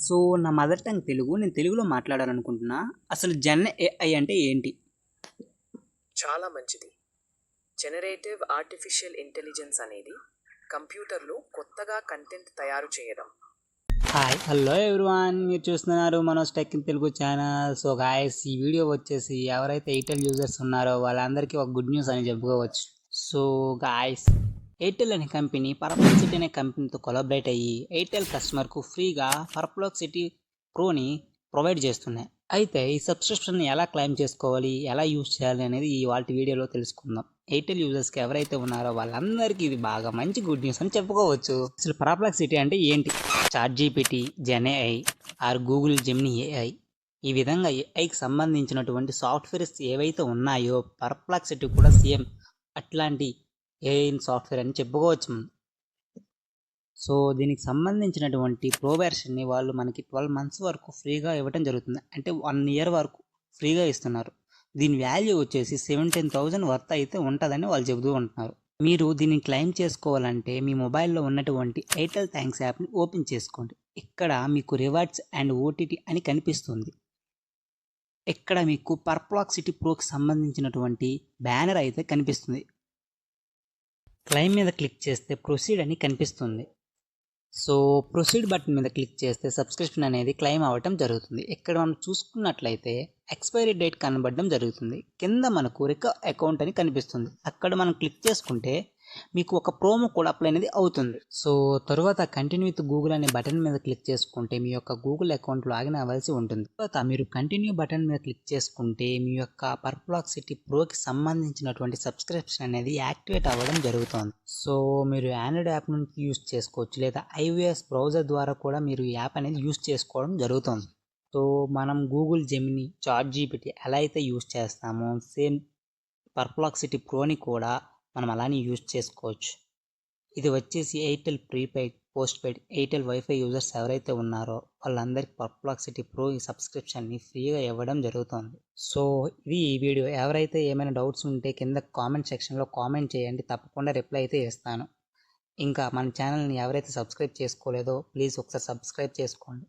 So, నా mother tongue Telugu. నేను తెలుగులో మాట్లాడాలనుకుంటున్నా. అసలు జెన్ ఏఐ అంటే ఏంటి? చాలా మంచిది. జనరేటివ్ ఆర్టిఫిషియల్ ఇంటెలిజెన్స్ అనేది కంప్యూటర్లో కొత్తగా కంటెంట్ తయారు చేయడం. హాయ్. Hello everyone. మీరు చూస్తున్నారు Manoj tech in Telugu channel. So guys, ఈ వీడియో వచ్చేసి ఎవరైతే ఎయిర్టెల్ యూజర్స్ ఉన్నారో వాళ్ళందరికీ ఒక గుడ్ న్యూస్ అని చెప్పుకోవచ్చు. సో గాయ్స్, ఎయిర్టెల్ అనే కంపెనీ పర్ప్లెక్సిటీ అనే కంపెనీతో కొలాబరేట్ అయ్యి ఎయిర్టెల్ కస్టమర్కు ఫ్రీగా పర్ప్లెక్సిటీ ప్రోని ప్రొవైడ్ చేస్తున్నాయి. అయితే ఈ సబ్స్క్రిప్షన్ ఎలా క్లెయిమ్ చేసుకోవాలి, ఎలా యూజ్ చేయాలి అనేది ఇవాళ వీడియోలో తెలుసుకుందాం. ఎయిర్టెల్ యూజర్స్కి ఎవరైతే ఉన్నారో వాళ్ళందరికీ ఇది బాగా మంచి గుడ్ న్యూస్ అని చెప్పుకోవచ్చు. అసలు పర్ప్లెక్సిటీ అంటే ఏంటి? ChatGPT, GenAI are Google Gemini AI, ఈ విధంగా ఏఐకి సంబంధించినటువంటి సాఫ్ట్వేర్స్ ఏవైతే ఉన్నాయో పర్ప్లెక్సిటీ కూడా సేమ్ అట్లాంటి ఏఐ సాఫ్ట్వేర్ అని చెప్పుకోవచ్చు. సో దీనికి సంబంధించినటువంటి ప్రో వెర్షన్ని వాళ్ళు మనకి 12 మంత్స్ వరకు ఫ్రీగా ఇవ్వడం జరుగుతుంది. అంటే 1 ఇయర్ వరకు ఫ్రీగా ఇస్తున్నారు. దీని వాల్యూ వచ్చేసి 17,000 వర్త్ అయితే ఉంటుందని వాళ్ళు చెబుతూ ఉంటున్నారు. మీరు దీన్ని క్లెయిమ్ చేసుకోవాలంటే మీ మొబైల్లో ఉన్నటువంటి ఎయిర్టెల్ థ్యాంక్స్ యాప్ని ఓపెన్ చేసుకోండి. ఇక్కడ మీకు రివార్డ్స్ అండ్ ఓటీటీ అని కనిపిస్తుంది. ఇక్కడ మీకు పర్ప్లెక్సిటీ ప్రోకి సంబంధించినటువంటి బ్యానర్ అయితే కనిపిస్తుంది. క్లెయిమ్ మీద క్లిక్ చేస్తే ప్రొసీడ్ అని కనిపిస్తుంది. సో ప్రొసీడ్ బటన్ మీద క్లిక్ చేస్తే సబ్స్క్రిప్షన్ అనేది క్లెయిమ్ అవ్వటం జరుగుతుంది. ఇక్కడ మనం చూసుకున్నట్లయితే ఎక్స్పైరీ డేట్ కనబడడం జరుగుతుంది. కింద మనకు అకౌంట్ అని కనిపిస్తుంది. అక్కడ మనం క్లిక్ చేసుకుంటే మీకు ఒక ప్రోమో కోడ్ అప్లై అనేది అవుతుంది. సో తరువాత కంటిన్యూ విత్ గూగుల్ అనే బటన్ మీద క్లిక్ చేసుకుంటే మీ యొక్క గూగుల్ అకౌంట్ లాగిన్ అవ్వాల్సి ఉంటుంది. తర్వాత మీరు కంటిన్యూ బటన్ మీద క్లిక్ చేసుకుంటే మీ యొక్క పర్ప్లెక్సిటీ ప్రోకి సంబంధించినటువంటి సబ్స్క్రిప్షన్ అనేది యాక్టివేట్ అవ్వడం జరుగుతుంది. సో మీరు ఆండ్రాయిడ్ యాప్ నుంచి యూస్ చేసుకోవచ్చు, లేదా iOS బ్రౌజర్ ద్వారా కూడా మీరు ఈ యాప్ అనేది యూస్ చేసుకోవడం జరుగుతుంది. సో మనం గూగుల్ జెమినీ, చాట్‌జీపీటీ ఎలా అయితే యూస్ చేస్తామో సేమ్ పర్ప్లెక్సిటీ ప్రోని కూడా మనం అలానే యూజ్ చేసుకోవచ్చు. ఇది వచ్చేసి Airtel prepaid, post paid, Airtel wifi users ఎవరైతే ఉన్నారో వాళ్ళందరికీ పర్ప్లెక్సిటీ ప్రో ఈ సబ్స్క్రిప్షన్ని ఫ్రీగా ఇవ్వడం జరుగుతుంది. సో ఇది ఈ వీడియో. ఎవరైతే ఏమైనా డౌట్స్ ఉంటే కింద కామెంట్ సెక్షన్లో కామెంట్ చేయండి, తప్పకుండా రిప్లై అయితే ఇస్తాను. ఇంకా మన ఛానల్ని ఎవరైతే సబ్స్క్రైబ్ చేసుకోలేదో ప్లీజ్ ఒకసారి సబ్స్క్రైబ్ చేసుకోండి.